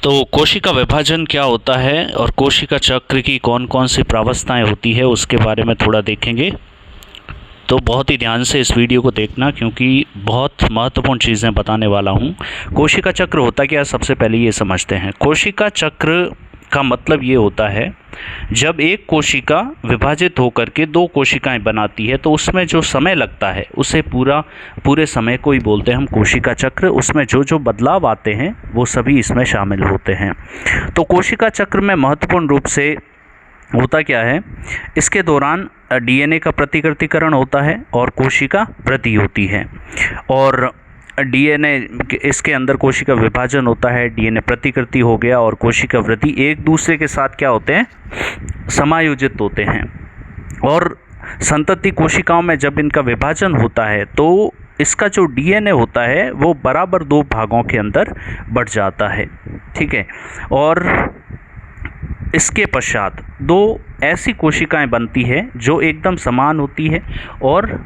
तो कोशिका विभाजन क्या होता है और कोशिका चक्र की कौन कौन सी प्रावस्थाएं होती है उसके बारे में थोड़ा देखेंगे। तो बहुत ही ध्यान से इस वीडियो को देखना क्योंकि बहुत महत्वपूर्ण चीज़ें बताने वाला हूँ। कोशिका चक्र होता क्या है, सबसे पहले ये समझते हैं। कोशिका चक्र का मतलब ये होता है जब एक कोशिका विभाजित होकर के दो कोशिकाएं बनाती है तो उसमें जो समय लगता है उसे पूरे समय को ही बोलते हैं हम कोशिका चक्र। उसमें जो जो बदलाव आते हैं वो सभी इसमें शामिल होते हैं। तो कोशिका चक्र में महत्वपूर्ण रूप से होता क्या है, इसके दौरान डीएनए का प्रतिकृतिकरण होता है और कोशिका वृद्धि होती है। और डीएनए इसके अंदर कोशिका विभाजन होता है, डीएनए प्रतिकृति हो गया और कोशिका वृद्धि एक दूसरे के साथ क्या होते हैं, समायोजित होते हैं। और संतति कोशिकाओं में जब इनका विभाजन होता है तो इसका जो डीएनए होता है वो बराबर दो भागों के अंदर बढ़ जाता है, ठीक है। और इसके पश्चात दो ऐसी कोशिकाएं बनती है जो एकदम समान होती है और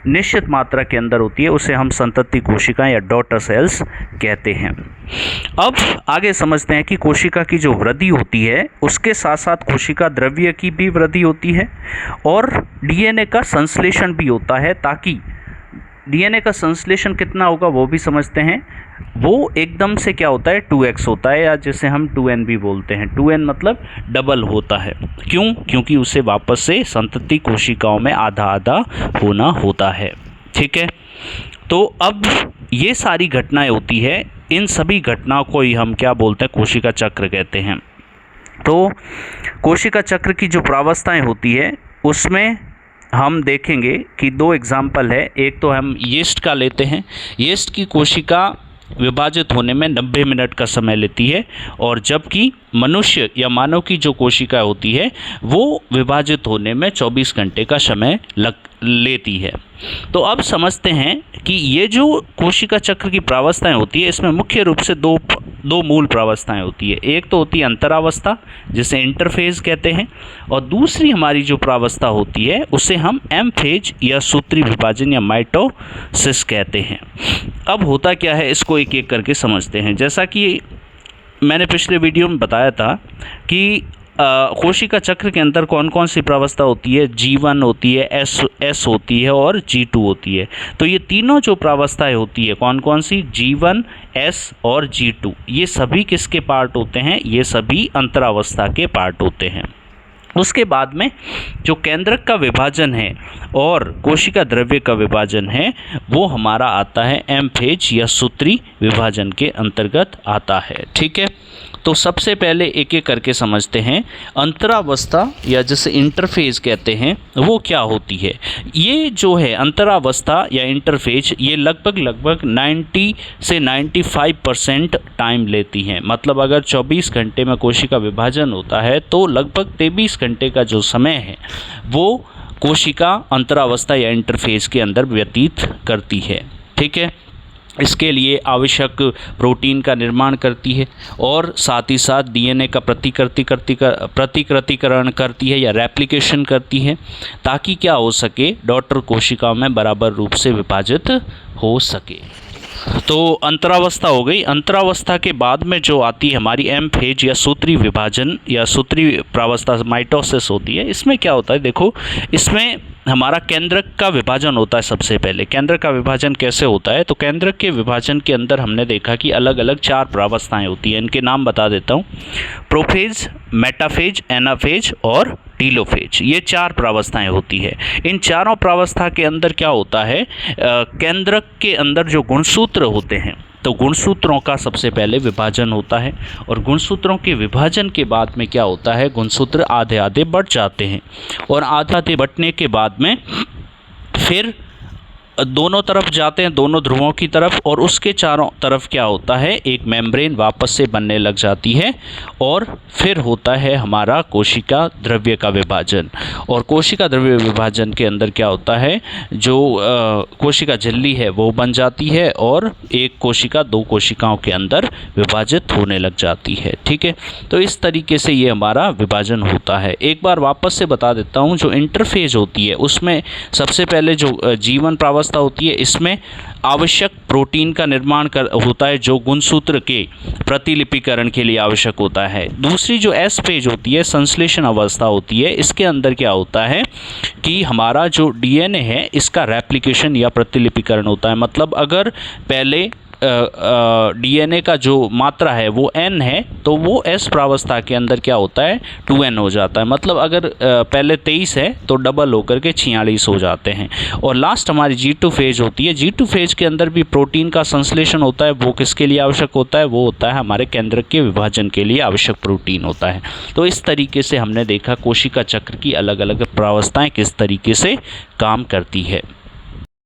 निश्चित मात्रा के अंदर होती है, उसे हम संतति कोशिकाएं या डॉटर सेल्स कहते हैं। अब आगे समझते हैं कि कोशिका की जो वृद्धि होती है उसके साथ साथ कोशिका द्रव्य की भी वृद्धि होती है और डीएनए का संश्लेषण भी होता है। ताकि डीएनए का संश्लेषण कितना होगा वो भी समझते हैं। वो एकदम से क्या होता है, 2x होता है या जिसे हम 2n भी बोलते हैं। 2n मतलब डबल होता है। क्यों? क्योंकि उसे वापस से संतति कोशिकाओं में आधा आधा होना होता है, ठीक है। तो अब ये सारी घटनाएं होती है, इन सभी घटनाओं को ही हम क्या बोलते हैं, कोशिका चक्र कहते हैं। तो कोशिका चक्र की जो प्रावस्थाएं होती है उसमें हम देखेंगे कि दो एग्जाम्पल है। एक तो हम यीस्ट का लेते हैं। यीस्ट की कोशिका विभाजित होने में 90 मिनट का समय लेती है और जबकि मनुष्य या मानव की जो कोशिका होती है वो विभाजित होने में 24 घंटे का समय लेती है। तो अब समझते हैं कि ये जो कोशिका चक्र की प्रावस्थाएं होती है इसमें मुख्य रूप से दो मूल प्रावस्थाएं होती है। एक तो होती है अंतरावस्था जिसे इंटरफेज कहते हैं और दूसरी हमारी जो प्रावस्था होती है उसे हम एम फेज या सूत्री विभाजन या माइटोसिस कहते हैं। अब होता क्या है इसको एक एक करके समझते हैं। जैसा कि मैंने पिछले वीडियो में बताया था कि कोशिका चक्र के अंदर कौन कौन सी प्रावस्था होती है, G1 होती है, S होती है और G2 होती है। तो ये तीनों जो प्रावस्थाएं होती है कौन कौन सी, G1, S और G2, ये सभी किसके पार्ट होते हैं, ये सभी अंतरावस्था के पार्ट होते हैं। उसके बाद में जो केंद्रक का विभाजन है और कोशिका द्रव्य का विभाजन है वो हमारा आता है एम फेज या सूत्री विभाजन के अंतर्गत आता है, ठीक है। तो सबसे पहले एक एक करके समझते हैं। अंतरावस्था या जिसे इंटरफेज कहते हैं वो क्या होती है। ये जो है अंतरावस्था या इंटरफेज ये लगभग 90 से 95% टाइम लेती हैं। मतलब अगर 24 घंटे में कोशिका विभाजन होता है तो लगभग 23 घंटे का जो समय है वो कोशिका अंतरावस्था या इंटरफेज के अंदर व्यतीत करती है, ठीक है। इसके लिए आवश्यक प्रोटीन का निर्माण करती है और साथ ही साथ डीएनए का प्रतिकृतिकरण करती है या रेप्लिकेशन करती है ताकि क्या हो सके, डॉटर कोशिकाओं में बराबर रूप से विभाजित हो सके। तो अंतरावस्था हो गई। अंतरावस्था के बाद में जो आती है हमारी एम फेज या सूत्री विभाजन या सूत्री प्रावस्था माइटोसिस होती है। इसमें क्या होता है, देखो इसमें हमारा केंद्रक का विभाजन होता है। सबसे पहले केंद्रक का विभाजन कैसे होता है, तो केंद्रक के विभाजन के अंदर हमने देखा कि अलग अलग 4 प्रावस्थाएं होती हैं। इनके नाम बता देता हूँ, प्रोफेज, मेटाफेज, एनाफेज और टीलोफेज, ये 4 प्रावस्थाएं होती है। इन चारों प्रावस्था के अंदर क्या होता है, केंद्रक के अंदर जो गुणसूत्र होते हैं तो गुणसूत्रों का सबसे पहले विभाजन होता है और गुणसूत्रों के विभाजन के बाद में क्या होता है, गुणसूत्र आधे आधे बढ़ जाते हैं और आधे आधे बढ़ने के बाद में फिर दोनों तरफ जाते हैं, दोनों ध्रुवों की तरफ, और उसके चारों तरफ क्या होता है, एक मेम्ब्रेन वापस से बनने लग जाती है और फिर होता है हमारा कोशिका द्रव्य का विभाजन। और कोशिका द्रव्य विभाजन के अंदर क्या होता है, जो कोशिका झिल्ली है वो बन जाती है और एक कोशिका दो कोशिकाओं के अंदर विभाजित होने लग जाती है, ठीक है। तो इस तरीके से ये हमारा विभाजन होता है। एक बार वापस से बता देता हूँ, जो इंटरफेज होती है उसमें सबसे पहले जो जीवन प्रावस्था अवस्था होती है, इसमें आवश्यक प्रोटीन का निर्माण होता है जो गुणसूत्र के प्रतिलिपिकरण के लिए आवश्यक होता है। दूसरी जो एस फेज होती है, संश्लेषण अवस्था होती है, इसके अंदर क्या होता है कि हमारा जो डीएनए है इसका रेप्लिकेशन या प्रतिलिपिकरण होता है। मतलब अगर पहले डीएनए का जो मात्रा है वो n है तो वो एस प्रावस्था के अंदर क्या होता है 2n हो जाता है। मतलब अगर पहले 23 है तो डबल होकर के 46 हो जाते हैं। और लास्ट हमारी G2 फेज होती है। G2 फेज के अंदर भी प्रोटीन का संश्लेषण होता है। वो किसके लिए आवश्यक होता है? वो होता है हमारे केंद्रक के विभाजन के लिए आवश्यक प्रोटीन होता है। तो इस तरीके से हमने देखा कोशिका चक्र की अलग अलग प्रावस्थाएं किस तरीके से काम करती है।